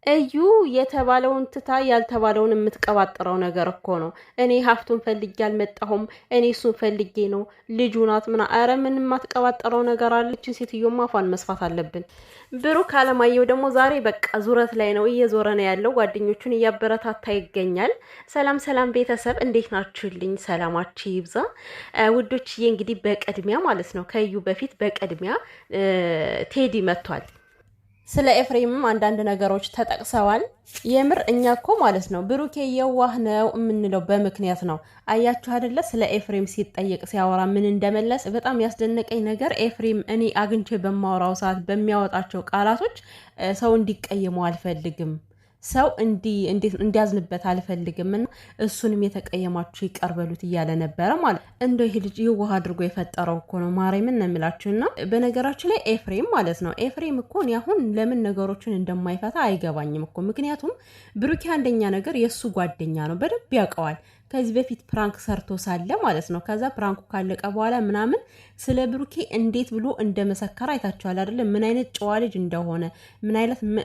እዩ የተባለውን ትታ ያልተባለውን የምትቀባጥረው ነገር እኮ ነው። እኔ ሀፍቱን ፈልጌ አልመጣሁም፣ እኔ እሱን ፈልጌ ነው፣ ልጁ ናት ምና። አረ ምን የማትቀባጥረው ነገር አለችን? ሴትዮማ አፏን መስፋት አለብን። ብሩክ አለማየሁ ደግሞ ዛሬ በቃ ዙረት ላይ ነው፣ እየዞረ ነው ያለው። ጓደኞቹን እያበረታታ ይገኛል። ሰላም ሰላም ቤተሰብ እንዴት ናችሁልኝ? ሰላማችሁ ይብዛ ውዶችዬ። እንግዲህ በቅድሚያ ማለት ነው ከዩ በፊት በቅድሚያ ቴዲ መጥቷል። ስለ ኤፍሬምም አንዳንድ ነገሮች ተጠቅሰዋል። የምር እኛ እኮ ማለት ነው ብሩኬ የዋህ ነው የምንለው በምክንያት ነው። አያችሁ አይደለ? ስለ ኤፍሬም ሲጠየቅ ሲያወራ ምን እንደመለስ በጣም ያስደነቀኝ ነገር ኤፍሬም እኔ አግኝቼ በማወራው ሰዓት በሚያወጣቸው ቃላቶች ሰው እንዲቀየመው አልፈልግም፣ ሰው እንዲያዝንበት አልፈልግም እና እሱንም የተቀየማችሁ ይቀርበሉት እያለ ነበረ ማለት እንደው ይሄ ልጅ የዋህ አድርጎ የፈጠረው እኮ ነው። ማርያምን ነው የምላችሁና በነገራችሁ ላይ ኤፍሬም ማለት ነው ኤፍሬም እኮ እኔ አሁን ለምን ነገሮችን እንደማይፈታ አይገባኝም እኮ። ምክንያቱም ብሩኬ አንደኛ ነገር የእሱ ጓደኛ ነው፣ በደንብ ያውቀዋል። ከዚህ በፊት ፕራንክ ሰርቶ ሳለ ማለት ነው። ከዛ ፕራንኩ ካለቀ በኋላ ምናምን ስለ ብሩኬ እንዴት ብሎ እንደመሰከረ አይታችኋል አይደለ? ምን አይነት ጨዋ ልጅ እንደሆነ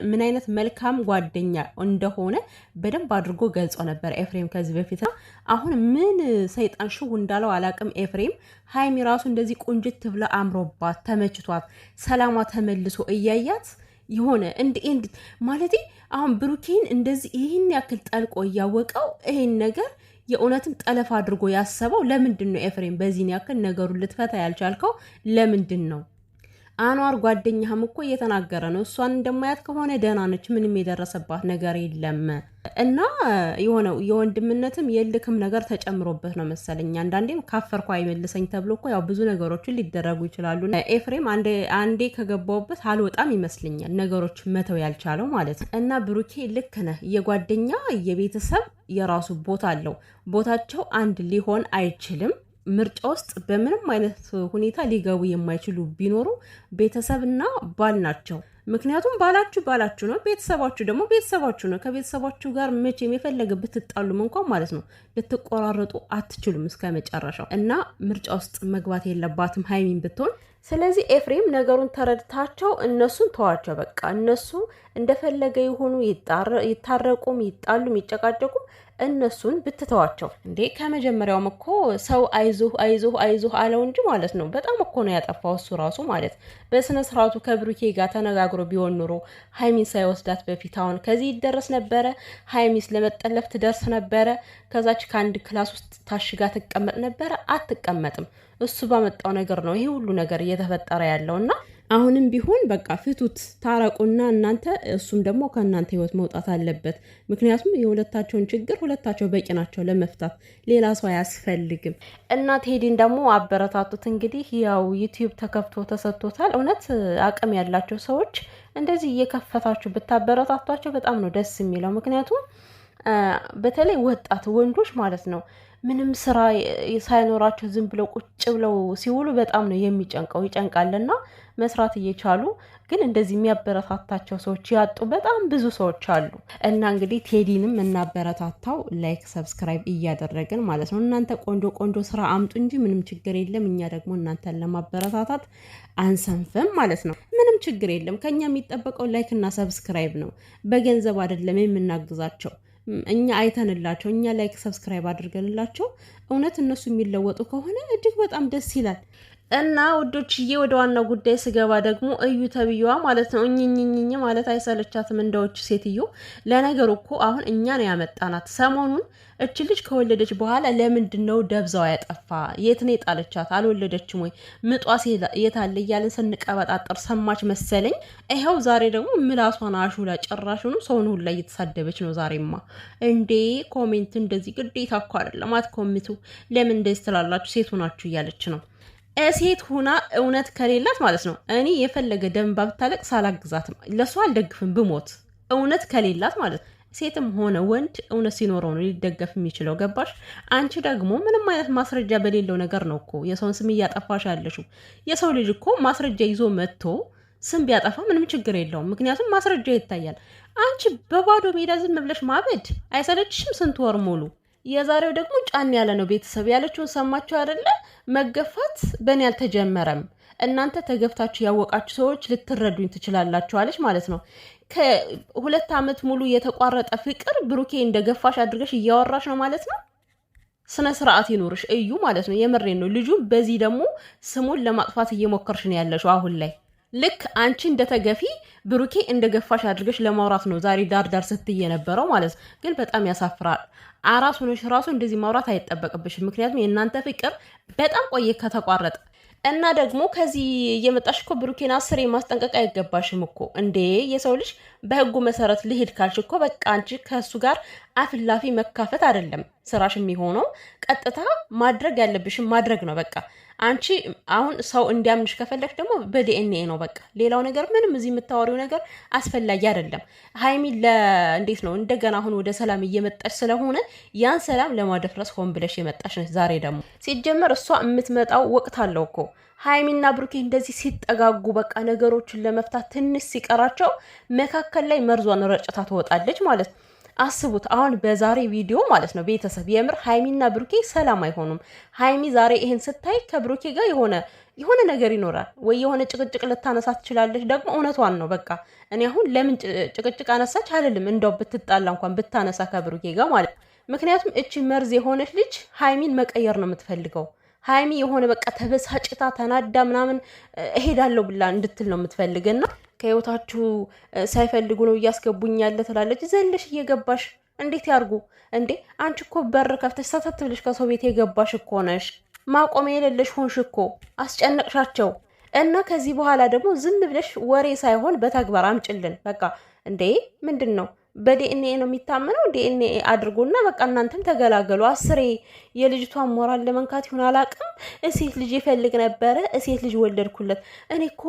ምን አይነት መልካም ጓደኛ እንደሆነ በደንብ አድርጎ ገልጾ ነበር ኤፍሬም ከዚህ በፊት። አሁን ምን ሰይጣን ሽው እንዳለው አላቅም። ኤፍሬም ሀይሚ ራሱ እንደዚህ ቁንጅት ብላ አምሮባት ተመችቷት ሰላሟ ተመልሶ እያያት የሆነ እንድ ማለት አሁን ብሩኬን እንደዚህ ይህን ያክል ጠልቆ እያወቀው ይሄን ነገር የእውነትም ጠለፍ አድርጎ ያሰበው ለምንድን ነው? ኤፍሬም በዚህን ያክል ነገሩን ልትፈታ ያልቻልከው ለምንድን ነው? አኗር ጓደኛህም እኮ እየተናገረ ነው። እሷን እንደማያት ከሆነ ደህና ነች፣ ምንም የደረሰባት ነገር የለም እና የሆነው የወንድምነትም የልክም ነገር ተጨምሮበት ነው መሰለኝ። አንዳንዴም ካፈርኩ አይመልሰኝ ተብሎ እኮ ያው ብዙ ነገሮችን ሊደረጉ ይችላሉ። ኤፍሬም አንዴ ከገባውበት አልወጣም ይመስለኛል ነገሮች መተው ያልቻለው ማለት ነው። እና ብሩኬ ልክ ነህ። የጓደኛ የቤተሰብ የራሱ ቦታ አለው። ቦታቸው አንድ ሊሆን አይችልም። ምርጫ ውስጥ በምንም አይነት ሁኔታ ሊገቡ የማይችሉ ቢኖሩ ቤተሰብና ባል ናቸው። ምክንያቱም ባላችሁ ነው፣ ቤተሰባችሁ ደግሞ ቤተሰባችሁ ነው። ከቤተሰባችሁ ጋር መቼም የፈለገ ብትጣሉም እንኳን ማለት ነው ልትቆራረጡ አትችሉም እስከ መጨረሻው እና ምርጫ ውስጥ መግባት የለባትም ሀይሚን ብትሆን። ስለዚህ ኤፍሬም ነገሩን ተረድታቸው እነሱን ተዋቸው። በቃ እነሱ እንደፈለገ የሆኑ ይታረቁም፣ ይጣሉም፣ ይጨቃጨቁም እነሱን ብትተዋቸው። እንዴ ከመጀመሪያውም እኮ ሰው አይዞህ አይዞህ አይዞህ አለው እንጂ ማለት ነው። በጣም እኮ ነው ያጠፋው እሱ ራሱ ማለት። በስነ ስርዓቱ ከብሩኬ ጋር ተነጋግሮ ቢሆን ኑሮ ሀይሚን ሳይወስዳት በፊት አሁን ከዚህ ይደረስ ነበረ። ሀይሚስ ለመጠለፍ ትደርስ ነበረ። ከዛች ከአንድ ክላስ ውስጥ ታሽጋ ትቀመጥ ነበረ። አትቀመጥም። እሱ ባመጣው ነገር ነው ይሄ ሁሉ ነገር እየተፈጠረ ያለውና አሁንም ቢሆን በቃ ፍቱት፣ ታረቁና እናንተ እሱም ደግሞ ከእናንተ ህይወት መውጣት አለበት። ምክንያቱም የሁለታቸውን ችግር ሁለታቸው በቂ ናቸው ለመፍታት፣ ሌላ ሰው አያስፈልግም። እና ቴዲን ደግሞ አበረታቱት። እንግዲህ ያው ዩቲዩብ ተከፍቶ ተሰጥቶታል። እውነት አቅም ያላቸው ሰዎች እንደዚህ እየከፈታችሁ ብታበረታቷቸው በጣም ነው ደስ የሚለው። ምክንያቱም በተለይ ወጣት ወንዶች ማለት ነው ምንም ስራ ሳይኖራቸው ዝም ብለው ቁጭ ብለው ሲውሉ በጣም ነው የሚጨንቀው። ይጨንቃልና መስራት እየቻሉ ግን እንደዚህ የሚያበረታታቸው ሰዎች ያጡ በጣም ብዙ ሰዎች አሉ። እና እንግዲህ ቴዲንም እናበረታታው፣ ላይክ ሰብስክራይብ እያደረግን ማለት ነው። እናንተ ቆንጆ ቆንጆ ስራ አምጡ እንጂ ምንም ችግር የለም። እኛ ደግሞ እናንተን ለማበረታታት አንሰንፍም ማለት ነው። ምንም ችግር የለም። ከኛ የሚጠበቀው ላይክ እና ሰብስክራይብ ነው። በገንዘብ አይደለም የምናግዛቸው። እኛ አይተንላቸው፣ እኛ ላይክ ሰብስክራይብ አድርገንላቸው እውነት እነሱ የሚለወጡ ከሆነ እጅግ በጣም ደስ ይላል። እና ውዶችዬ ወደ ዋናው ጉዳይ ስገባ ደግሞ እዩ ተብዬዋ ማለት ነው እኝኝኝኝ ማለት አይሰለቻትም እንደዎች ሴትዮ። ለነገሩ እኮ አሁን እኛ ነው ያመጣናት። ሰሞኑን እች ልጅ ከወለደች በኋላ ለምንድን ነው ደብዛዋ ያጠፋ? የት ነው የጣለቻት? አልወለደችም ወይ? ምጧስ የታለ እያለን ስንቀበጣጠር ሰማች መሰለኝ። ይኸው ዛሬ ደግሞ ምላሷን አሹላ ጭራሹኑ ሰውን ሁላ እየተሳደበች ነው። ዛሬማ እንዴ ኮሜንት እንደዚህ ግዴታ እኮ አይደለም አትኮምቱ። ለምን እንደዚህ ትላላችሁ? ሴቱ ናችሁ እያለች ነው። ሴት ሁና እውነት ከሌላት ማለት ነው እኔ የፈለገ ደንባ ብታለቅ ሳላግዛትም ለሷ አልደግፍም ብሞት። እውነት ከሌላት ማለት ነው። ሴትም ሆነ ወንድ እውነት ሲኖረው ነው ሊደገፍ የሚችለው። ገባሽ? አንቺ ደግሞ ምንም አይነት ማስረጃ በሌለው ነገር ነው እኮ የሰውን ስም እያጠፋሽ ያለሽው። የሰው ልጅ እኮ ማስረጃ ይዞ መጥቶ ስም ቢያጠፋ ምንም ችግር የለውም። ምክንያቱም ማስረጃ ይታያል። አንቺ በባዶ ሜዳ ዝም ብለሽ ማበድ አይሰለችሽም? ስንት ወር ሙሉ። የዛሬው ደግሞ ጫን ያለ ነው። ቤተሰብ ያለችውን ሰማችሁ አይደለ? መገፋት በእኔ አልተጀመረም። እናንተ ተገፍታችሁ ያወቃችሁ ሰዎች ልትረዱኝ ትችላላችሁ አለች ማለት ነው። ከ2 ዓመት ሙሉ የተቋረጠ ፍቅር ብሩኬ እንደገፋሽ አድርገሽ እያወራሽ ነው ማለት ነው። ስነ ስርዓት ይኖርሽ እዩ ማለት ነው። የምሬን ነው። ልጁ በዚህ ደግሞ ስሙን ለማጥፋት እየሞከርሽ ነው ያለሽው አሁን ላይ። ልክ አንቺ እንደተገፊ ብሩኬ እንደገፋሽ አድርገሽ ለማውራት ነው ዛሬ ዳር ስትይ የነበረው ማለት ነው። ግን በጣም ያሳፍራል። አራስ ሆነሽ ራሱ እንደዚህ ማውራት አይጠበቅብሽም። ምክንያቱም የእናንተ ፍቅር በጣም ቆየ ከተቋረጠ እና ደግሞ ከዚህ እየመጣሽ እኮ ብሩኬን 10 ማስጠንቀቅ አይገባሽም እኮ እንዴ! የሰው ልጅ በህጉ መሰረት ልሄድ ካልሽ እኮ በቃ አንቺ ከሱ ጋር አፍላፊ መካፈት አይደለም ስራሽ የሚሆነው። ቀጥታ ማድረግ ያለብሽም ማድረግ ነው በቃ። አንቺ አሁን ሰው እንዲያምንሽ ከፈለግሽ ደግሞ በዲኤንኤ ነው በቃ። ሌላው ነገር ምንም እዚህ የምታወሪው ነገር አስፈላጊ አይደለም። ሀይሚ እንዴት ነው እንደገና አሁን ወደ ሰላም እየመጣች ስለሆነ ያን ሰላም ለማደፍረስ ሆን ብለሽ የመጣሽ ነሽ። ዛሬ ደግሞ ሲጀመር እሷ የምትመጣው ወቅት አለው እኮ። ሀይሚና ብሩኬ እንደዚህ ሲጠጋጉ በቃ ነገሮችን ለመፍታት ትንሽ ሲቀራቸው መካከል ላይ መርዟን ረጭታ ትወጣለች ማለት ነው። አስቡት አሁን በዛሬ ቪዲዮ ማለት ነው ቤተሰብ የምር ሀይሚና ብሩኬ ሰላም አይሆኑም። ሀይሚ ዛሬ ይሄን ስታይ ከብሩኬ ጋር የሆነ ነገር ይኖራል ወይ የሆነ ጭቅጭቅ ልታነሳ ትችላለች። ደግሞ እውነቷን ነው በቃ። እኔ አሁን ለምን ጭቅጭቅ አነሳች አልልም፣ እንደው ብትጣላ እንኳን ብታነሳ ከብሩኬ ጋር ማለት። ምክንያቱም እቺ መርዝ የሆነች ልጅ ሀይሚን መቀየር ነው የምትፈልገው። ሀይሚ የሆነ በቃ ተበሳጭታ ተናዳ ምናምን እሄዳለሁ ብላ እንድትል ነው የምትፈልግና ከህይወታችሁ ሳይፈልጉ ነው እያስገቡኝ ያለ ትላለች። ዘለሽ እየገባሽ እንዴት ያርጉ እንዴ? አንቺ እኮ በር ከፍተሽ ሰተት ብለሽ ከሰው ቤት የገባሽ እኮ ነሽ። ማቆሚያ የሌለሽ ሆንሽ እኮ፣ አስጨነቅሻቸው። እና ከዚህ በኋላ ደግሞ ዝም ብለሽ ወሬ ሳይሆን በተግባር አምጭልን በቃ። እንዴ ምንድን ነው በዲኤንኤ ነው የሚታመነው? ዲኤንኤ አድርጎና በቃ እናንተም ተገላገሉ። 10 የልጅቷን ሞራል ለመንካት ይሆን አላውቅም። እሴት ልጅ ይፈልግ ነበረ፣ እሴት ልጅ ወለድኩለት። እኔ እኮ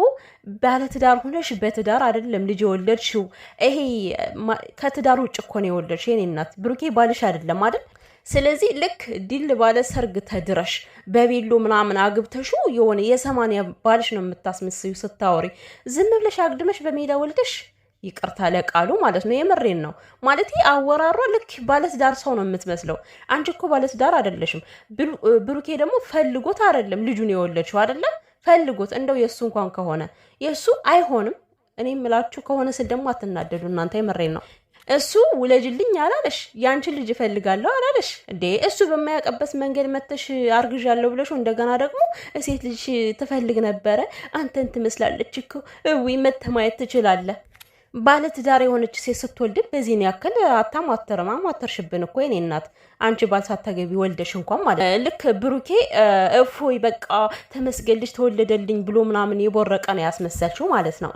ባለትዳር ሆነሽ በትዳር አይደለም ልጅ የወለድሽው፣ ይሄ ከትዳር ውጭ እኮ ነው የወለድሽ የኔ እናት። ብሩኬ ባልሽ አይደለም አይደል? ስለዚህ ልክ ድል ባለ ሰርግ ተድረሽ በቤሎ ምናምን አግብተሹ የሆነ የ80 ባልሽ ነው የምታስመስዩ ስታወሪ። ዝም ብለሽ አግድመሽ በሜዳ ወልደሽ ይቅርታ ለቃሉ ማለት ነው። የምሬን ነው ማለት አወራሯ ልክ ባለትዳር ሰው ነው የምትመስለው። አንቺ እኮ ባለትዳር አይደለሽም። ብሩኬ ደግሞ ፈልጎት አይደለም ልጁን የወለድሽው አይደለም፣ ፈልጎት እንደው የእሱ እንኳን ከሆነ የእሱ አይሆንም። እኔ የምላችሁ ከሆነ ስል ደግሞ አትናደዱ እናንተ። የምሬን ነው። እሱ ውለጅልኝ አላለሽ፣ ያንቺን ልጅ እፈልጋለሁ አላለሽ እንዴ? እሱ በማያውቅበት መንገድ መተሽ አርግዣለሁ ብለሽ እንደገና ደግሞ ሴት ልጅ ትፈልግ ነበረ አንተን ትመስላለች እኮ እዊ መተማየት ትችላለህ። ባለትዳር የሆነች ሴት ስትወልድ በዚህን ያክል አታማተርማ። ማተርሽብን እኮ የኔ እናት። አንቺ ባል ሳታገቢ ወልደሽ እንኳን ማለት ልክ ብሩኬ እፎይ በቃ ተመስገልሽ ተወለደልኝ ብሎ ምናምን የቦረቀ ነው ያስመሰልሽው ማለት ነው።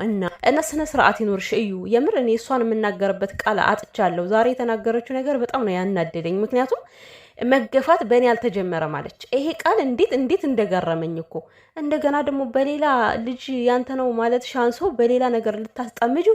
እና ስነ ስርዓት ይኖርሽ እዩ። የምር እኔ እሷን የምናገርበት ቃል አጥቻለሁ። ዛሬ የተናገረችው ነገር በጣም ነው ያናደደኝ። ምክንያቱም መገፋት በእኔ አልተጀመረ ማለች። ይሄ ቃል እንዴት እንደገረመኝ እኮ። እንደገና ደግሞ በሌላ ልጅ ያንተ ነው ማለት ሻንሶ በሌላ ነገር ልታስጠምጁ